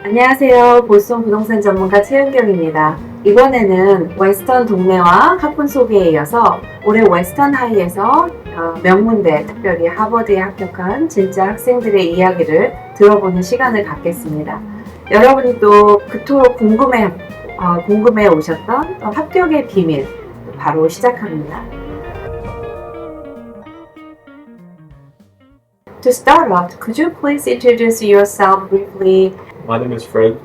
안녕하세요. 보스턴 부동산 전문가 최은경입니다. 이번에는 웨스턴 동네와 학군 소개에 이어서 올해 웨스턴 하이에서 명문대, 특별히 하버드에 합격한 진짜 학생들의 이야기를 들어보는 시간을 갖겠습니다. 여러분이 또 그토록 궁금해 오셨던 합격의 비밀 바로 시작합니다. To start off, could you please introduce yourself briefly? My name is Fred,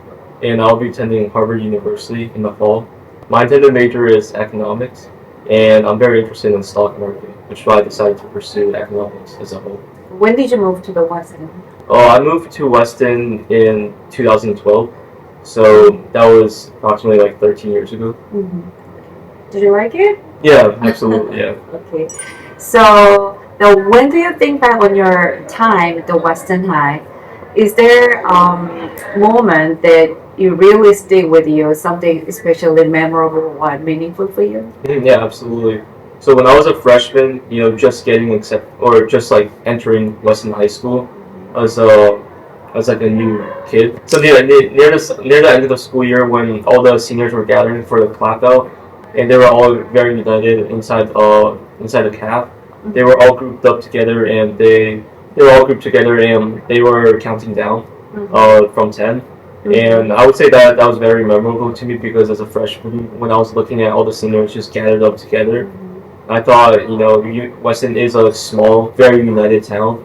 and I'll be attending Harvard University in the fall. My intended major is economics, and I'm very interested in the stock market, which is why I decided to pursue economics as a whole. When did you move to the Weston? I moved to Weston in 2012, so that was approximately like 13 years ago. Mm-hmm. Did you like it? Yeah, absolutely, yeah. Okay. So, now when do you think back on your time at the Weston High? Is there a moment that you really stick with you, something especially memorable or meaningful for you? Yeah, absolutely. So when I was a freshman, just getting just like entering Weston High School as like a new kid. So near the end of the school year, when all the seniors were gathering for the clap out, and they were all very united inside the caf. They were all grouped up together, and they were counting down from 10. And I would say that was very memorable to me because as a freshman, when I was looking at all the seniors just gathered up together, I thought, Weston is a small, very united town,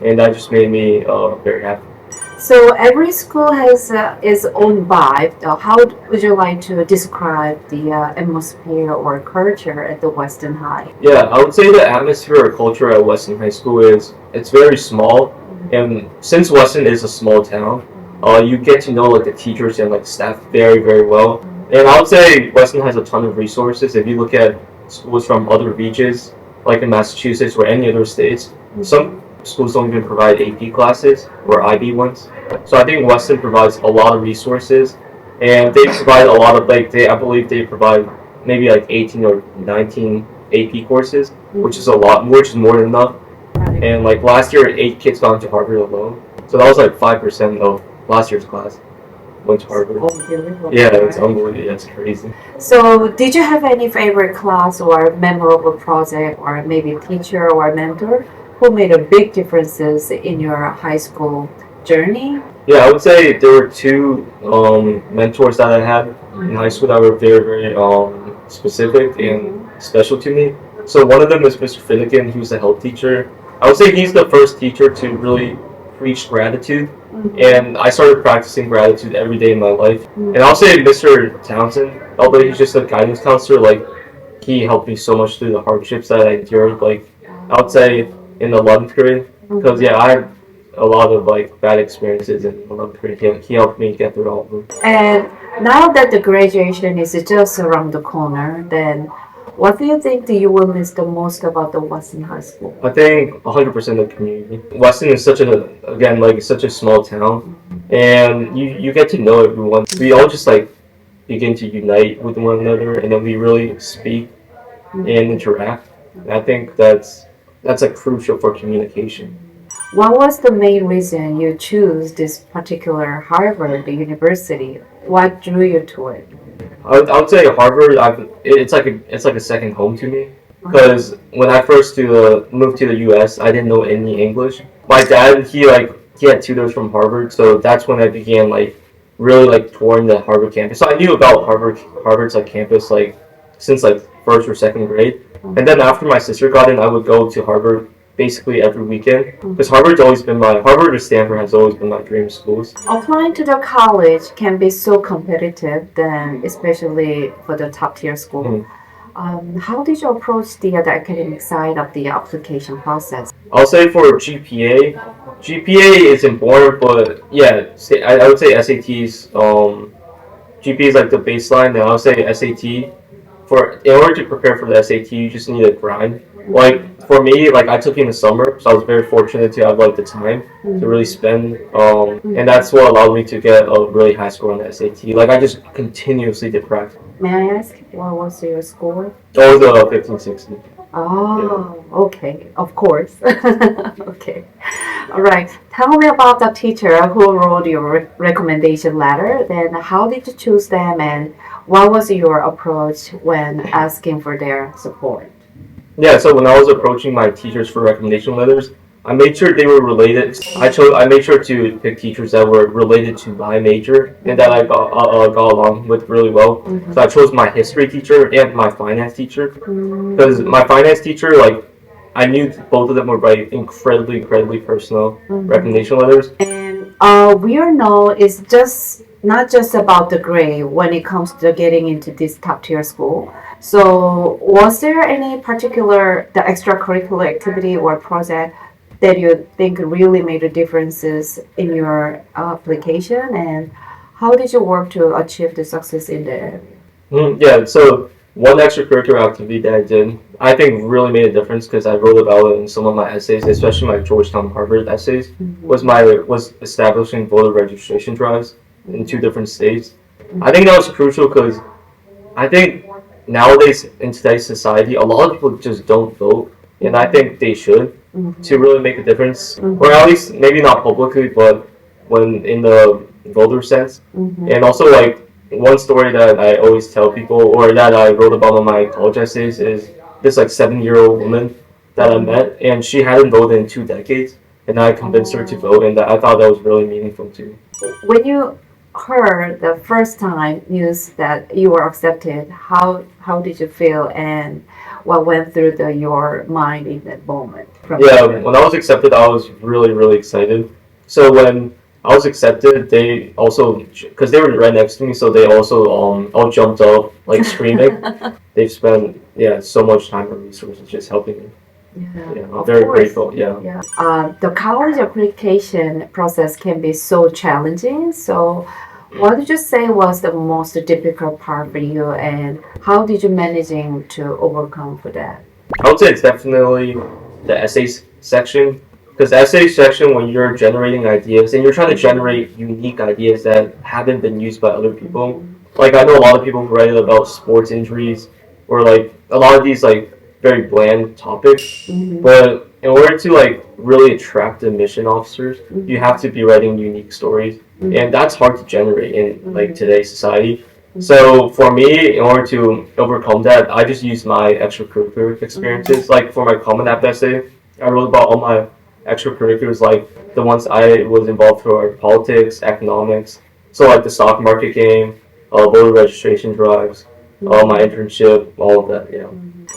and that just made me very happy. So every school has its own vibe. How would you like to describe the atmosphere or culture at the Weston High? Yeah, I would say the atmosphere or culture at Weston High School it's very small, and since Weston is a small town, you get to know like the teachers and like staff very, very well. And I would say Weston has a ton of resources. If you look at schools from other regions, like in Massachusetts or any other states, some schools don't even provide AP classes or IB ones. So I think Weston provides a lot of resources, and they provide a lot of I believe they provide maybe like 18 or 19 AP courses, which is more than enough. And like last year, 8 kids got into Harvard alone. So that was like 5% of last year's class went to Harvard. Unbelievable. Yeah, it's unbelievable. That's crazy. So did you have any favorite class or memorable project or maybe teacher or mentor who made a big differences in your high school journey? Yeah, I would say there were 2 mentors that I had in high school that were very, very specific and special to me. So one of them is Mr. Finnegan. He was a health teacher. I would say he's the first teacher to really preach gratitude, and I started practicing gratitude every day in my life. And I'll say Mr. Townsend, although he's just a guidance counselor, like he helped me so much through the hardships that I endured. Like I would say in the 11th grade, because I had a lot of like bad experiences in 11th grade. He helped me get through all of them. And now that the graduation is just around the corner, then what do you think that you will miss the most about the Weston High School? I think 100% the community. Weston is such a small town, and you get to know everyone. We all just like begin to unite with one another, and then we really speak and interact. And I think that's like crucial for communication. What was the main reason you chose this particular Harvard University? What drew you to it? I would say Harvard. It's like a second home to me, because when I first moved to the U.S., I didn't know any English. My dad, he had tutors from Harvard, so that's when I began really touring the Harvard campus. So I knew about Harvard's campus since first or second grade, and then after my sister got in, I would go to Harvard basically every weekend, because Harvard or Stanford has always been my dream schools. Applying to the college can be so competitive, then especially for the top tier school. How did you approach the academic side of the application process? I'll say for GPA is important, but yeah, I would say SATs. GPA is like the baseline, and I would say SAT. In order to prepare for the SAT, you just need to grind. For me, I took it in the summer, so I was very fortunate to have the time to really spend, and that's what allowed me to get a really high score on the SAT. I just continuously did practice. May I ask, what was your score? It was 1560. Oh, okay, of course. Okay. All right. Tell me about the teacher who wrote your recommendation letter. Then, how did you choose them, and what was your approach when asking for their support? Yeah, so when I was approaching my teachers for recommendation letters, I made sure they were related. I made sure to pick teachers that were related to my major and that I got along with really well. So I chose my history teacher and my finance teacher because my finance teacher, like, I knew both of them would write incredibly personal recommendation letters. And we all know it's just not just about the grade when it comes to getting into this top tier school. So was there any particular the extracurricular activity or project that you think really made a differences in your application, and how did you work to achieve the success in there? Yeah, so one extracurricular activity that I did, I think really made a difference because I wrote about it in some of my essays, especially my Georgetown Harvard essays, was establishing voter registration drives in 2 different states. I think that was crucial because I think nowadays in today's society, a lot of people just don't vote, and I think they should to really make a difference, or at least maybe not publicly, but when in the voter sense. And also, like, one story that I always tell people, or that I wrote about in my college essays, is this like 7-year-old woman that I met, and she hadn't voted in 2 decades, and I convinced her to vote, and I thought that was really meaningful too. When you heard the first time news that you were accepted, how did you feel, and what went through your mind in that moment? Yeah, when I was accepted, I was really excited. So when I was accepted, they also, because they were right next to me, so they also all jumped up like screaming. They've spent so much time and resources just helping me. Yeah, I'm very grateful. Yeah. The college application process can be so challenging. So, what did you say was the most difficult part for you, and how did you managing to overcome for that? I would say it's definitely the essays section. Because the essay section, when you're generating ideas and you're trying to generate unique ideas that haven't been used by other people, like I know a lot of people who write about sports injuries or like a lot of these like very bland topics, but in order to like really attract admission officers, you have to be writing unique stories, and that's hard to generate in like today's society. So for me, in order to overcome that, I just use my extracurricular experiences. Like for my Common App essay, I wrote about all my extracurriculars, like the ones I was involved for politics, economics, so like the stock market game, voter registration drives, my internship, all of that. Yeah.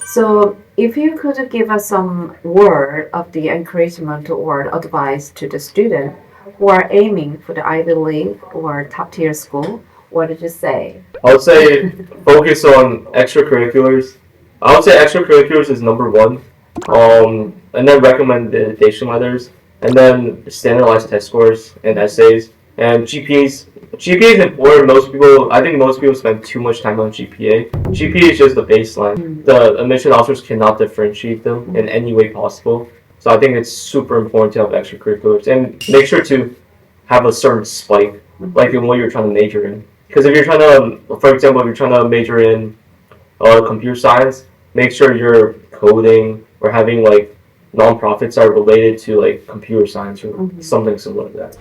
So if you could give us some word of the encouragement or advice to the student who are aiming for the Ivy League or top tier school, what did you say? I would say focus on extracurriculars. I would say extracurriculars is number 1. And then recommendation letters, and then standardized test scores and essays, and GPAs. GPA is important. I think most people spend too much time on GPA. GPA is just the baseline. The admission officers cannot differentiate them in any way possible. So I think it's super important to have extracurriculars, and make sure to have a certain spike, like in what you're trying to major in. Because if you're trying to, for example, if you're trying to major in computer science, make sure you're coding or having like nonprofits are related to like computer science or something similar to that.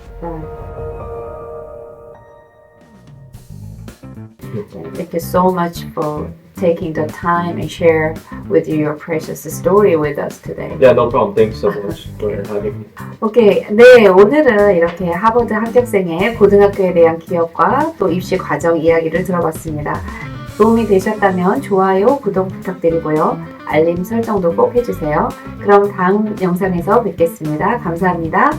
Thank you so much for taking the time and share with your precious story with us today. Yeah, no problem. Thanks so much for having me. 오케이. 네, 오늘은 이렇게 하버드 합격생의 고등학교에 대한 기억과 또 입시 과정 이야기를 들어봤습니다. 도움이 되셨다면 좋아요, 구독 부탁드리고요. 알림 설정도 꼭 해주세요. 그럼 다음 영상에서 뵙겠습니다. 감사합니다.